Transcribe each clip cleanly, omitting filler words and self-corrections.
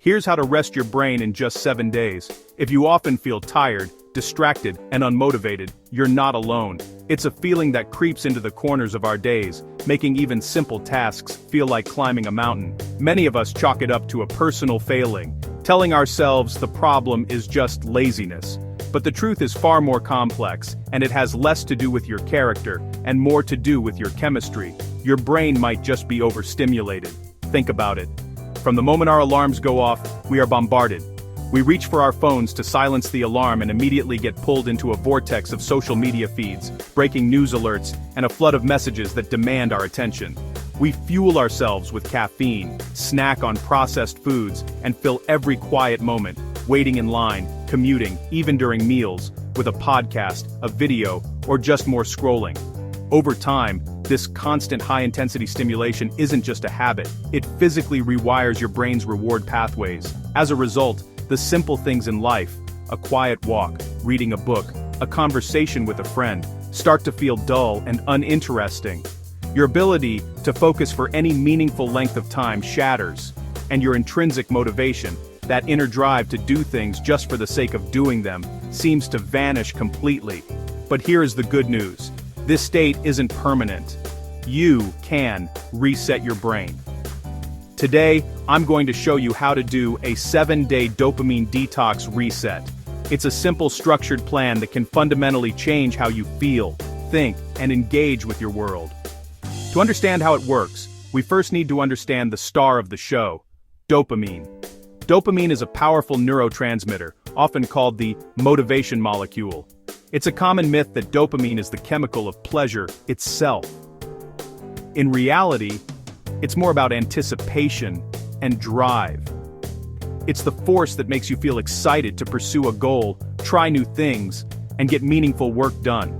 Here's how to rest your brain in just 7 days. If you often feel tired, distracted, and unmotivated, you're not alone. It's a feeling that creeps into the corners of our days, making even simple tasks feel like climbing a mountain. Many of us chalk it up to a personal failing, telling ourselves the problem is just laziness. But the truth is far more complex, and it has less to do with your character, and more to do with your chemistry. Your brain might just be overstimulated. Think about it. From the moment our alarms go off, we are bombarded. We reach for our phones to silence the alarm and immediately get pulled into a vortex of social media feeds, breaking news alerts, and a flood of messages that demand our attention. We fuel ourselves with caffeine, snack on processed foods, and fill every quiet moment, waiting in line, commuting, even during meals, with a podcast, a video, or just more scrolling. Over time, this constant high-intensity stimulation isn't just a habit, it physically rewires your brain's reward pathways. As a result, the simple things in life, a quiet walk, reading a book, a conversation with a friend, start to feel dull and uninteresting. Your ability to focus for any meaningful length of time shatters, and your intrinsic motivation, that inner drive to do things just for the sake of doing them, seems to vanish completely. But here is the good news. This state isn't permanent. You can reset your brain. Today, I'm going to show you how to do a 7-day dopamine detox reset. It's a simple, structured plan that can fundamentally change how you feel, think, and engage with your world. To understand how it works, we first need to understand the star of the show, dopamine. Dopamine is a powerful neurotransmitter, often called the motivation molecule. It's a common myth that dopamine is the chemical of pleasure itself. In reality, it's more about anticipation and drive. It's the force that makes you feel excited to pursue a goal, try new things, and get meaningful work done.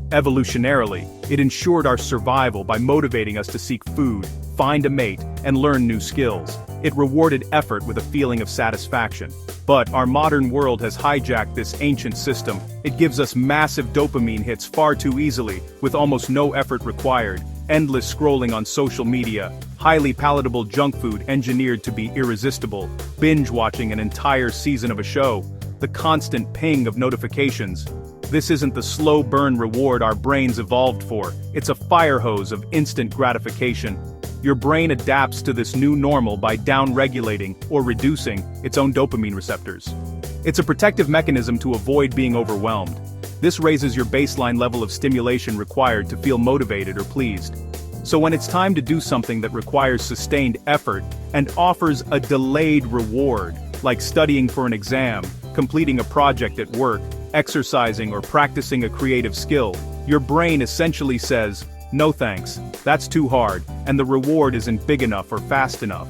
Evolutionarily, it ensured our survival by motivating us to seek food, find a mate, and learn new skills. It rewarded effort with a feeling of satisfaction. But our modern world has hijacked this ancient system. It gives us massive dopamine hits far too easily, with almost no effort required. Endless scrolling on social media, highly palatable junk food engineered to be irresistible, binge watching an entire season of a show, the constant ping of notifications. This isn't the slow burn reward our brains evolved for, it's a fire hose of instant gratification. Your brain adapts to this new normal by down-regulating or reducing its own dopamine receptors. It's a protective mechanism to avoid being overwhelmed. This raises your baseline level of stimulation required to feel motivated or pleased. So when it's time to do something that requires sustained effort and offers a delayed reward, like studying for an exam, completing a project at work, exercising, or practicing a creative skill, your brain essentially says, "No thanks, that's too hard, and the reward isn't big enough or fast enough."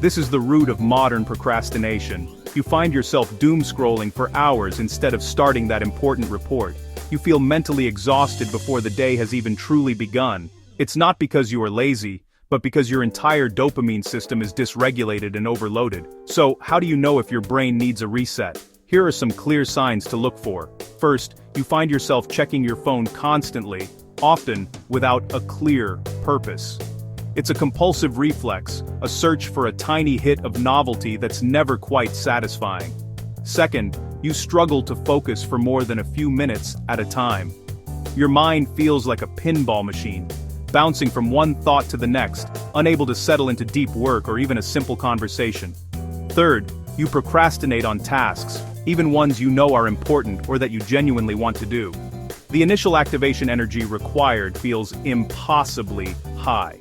This is the root of modern procrastination. You find yourself doom-scrolling for hours instead of starting that important report. You feel mentally exhausted before the day has even truly begun. It's not because you are lazy, but because your entire dopamine system is dysregulated and overloaded. So, how do you know if your brain needs a reset? Here are some clear signs to look for. First, you find yourself checking your phone constantly, often without a clear purpose. It's a compulsive reflex, a search for a tiny hit of novelty that's never quite satisfying. Second, you struggle to focus for more than a few minutes at a time. Your mind feels like a pinball machine, bouncing from one thought to the next, unable to settle into deep work or even a simple conversation. Third, you procrastinate on tasks, even ones you know are important or that you genuinely want to do. The initial activation energy required feels impossibly high.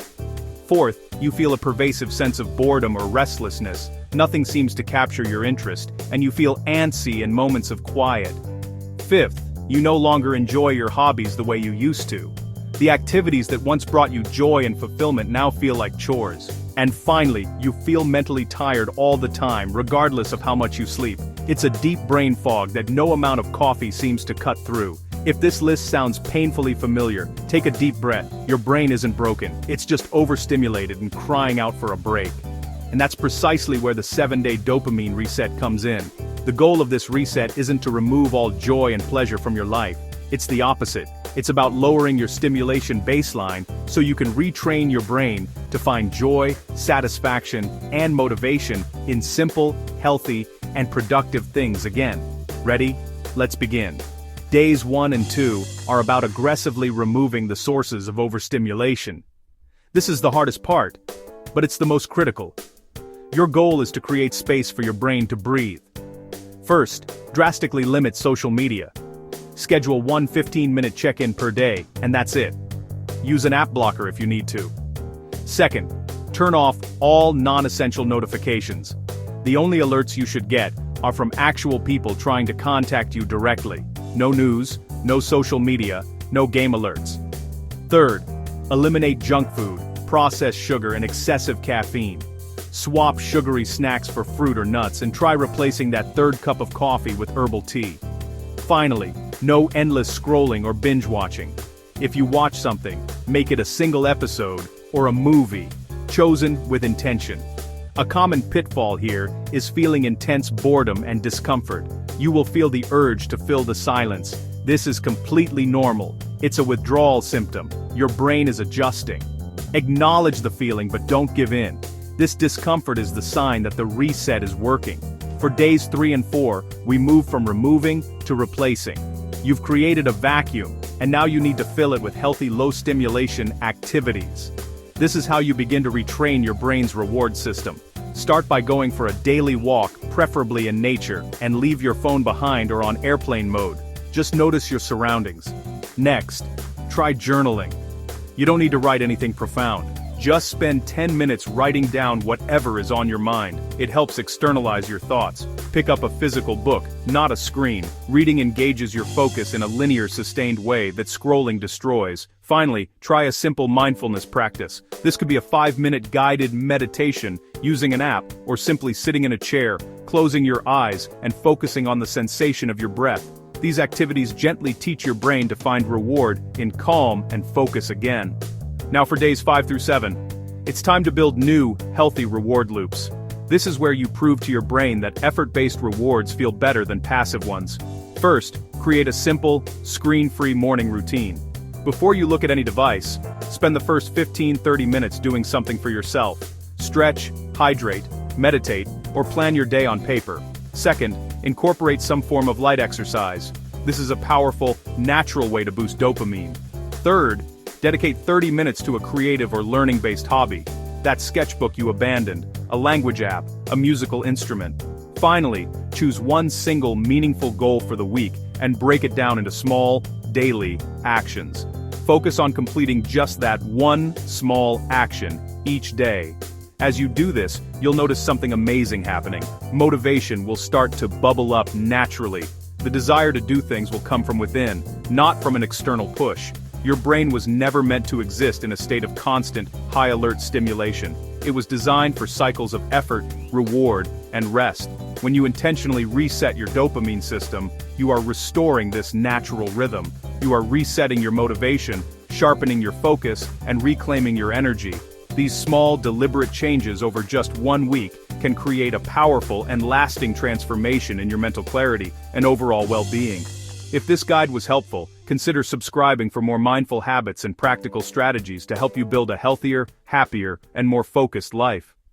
Fourth, you feel a pervasive sense of boredom or restlessness. Nothing seems to capture your interest, and you feel antsy in moments of quiet. Fifth, you no longer enjoy your hobbies the way you used to. The activities that once brought you joy and fulfillment now feel like chores. And finally, you feel mentally tired all the time, regardless of how much you sleep. It's a deep brain fog that no amount of coffee seems to cut through. If this list sounds painfully familiar, take a deep breath. Your brain isn't broken, it's just overstimulated and crying out for a break. And that's precisely where the 7-day dopamine reset comes in. The goal of this reset isn't to remove all joy and pleasure from your life. It's the opposite. It's about lowering your stimulation baseline so you can retrain your brain to find joy, satisfaction, and motivation in simple, healthy, and productive things again. Ready? Let's begin. Days 1 and 2 are about aggressively removing the sources of overstimulation. This is the hardest part, but it's the most critical. Your goal is to create space for your brain to breathe. First, drastically limit social media. Schedule one 15-minute check-in per day, and that's it. Use an app blocker if you need to. Second, turn off all non-essential notifications. The only alerts you should get are from actual people trying to contact you directly. No news, no social media, no game alerts. Third, eliminate junk food, processed sugar, and excessive caffeine. Swap sugary snacks for fruit or nuts and try replacing that third cup of coffee with herbal tea. Finally, no endless scrolling or binge watching. If you watch something, make it a single episode or a movie, chosen with intention. A common pitfall here is feeling intense boredom and discomfort. You will feel the urge to fill the silence. This is completely normal. It's a withdrawal symptom. Your brain is adjusting. Acknowledge the feeling but don't give in. This discomfort is the sign that the reset is working. For days 3 and 4, we move from removing to replacing. You've created a vacuum, and now you need to fill it with healthy low-stimulation activities. This is how you begin to retrain your brain's reward system. Start by going for a daily walk, preferably in nature, and leave your phone behind or on airplane mode. Just notice your surroundings. Next, try journaling. You don't need to write anything profound. Just spend 10 minutes writing down whatever is on your mind. It helps externalize your thoughts. Pick up a physical book, not a screen. Reading engages your focus in a linear, sustained way that scrolling destroys. Finally, try a simple mindfulness practice. This could be a 5-minute guided meditation using an app, or simply sitting in a chair, closing your eyes, and focusing on the sensation of your breath. These activities gently teach your brain to find reward in calm and focus again. Now for days 5 through 7, it's time to build new, healthy reward loops. This is where you prove to your brain that effort-based rewards feel better than passive ones. First, create a simple, screen-free morning routine. Before you look at any device, spend the first 15-30 minutes doing something for yourself. Stretch, hydrate, meditate, or plan your day on paper. Second, incorporate some form of light exercise. This is a powerful, natural way to boost dopamine. Third, dedicate 30 minutes to a creative or learning-based hobby. That sketchbook you abandoned, a language app, a musical instrument. Finally, choose one single meaningful goal for the week and break it down into small, daily actions. Focus on completing just that one small action each day. As you do this, you'll notice something amazing happening. Motivation will start to bubble up naturally. The desire to do things will come from within, not from an external push. Your brain was never meant to exist in a state of constant, high-alert stimulation. It was designed for cycles of effort, reward, and rest. When you intentionally reset your dopamine system, you are restoring this natural rhythm. You are resetting your motivation, sharpening your focus, and reclaiming your energy. These small, deliberate changes over just 1 week can create a powerful and lasting transformation in your mental clarity and overall well-being. If this guide was helpful, consider subscribing for more mindful habits and practical strategies to help you build a healthier, happier, and more focused life.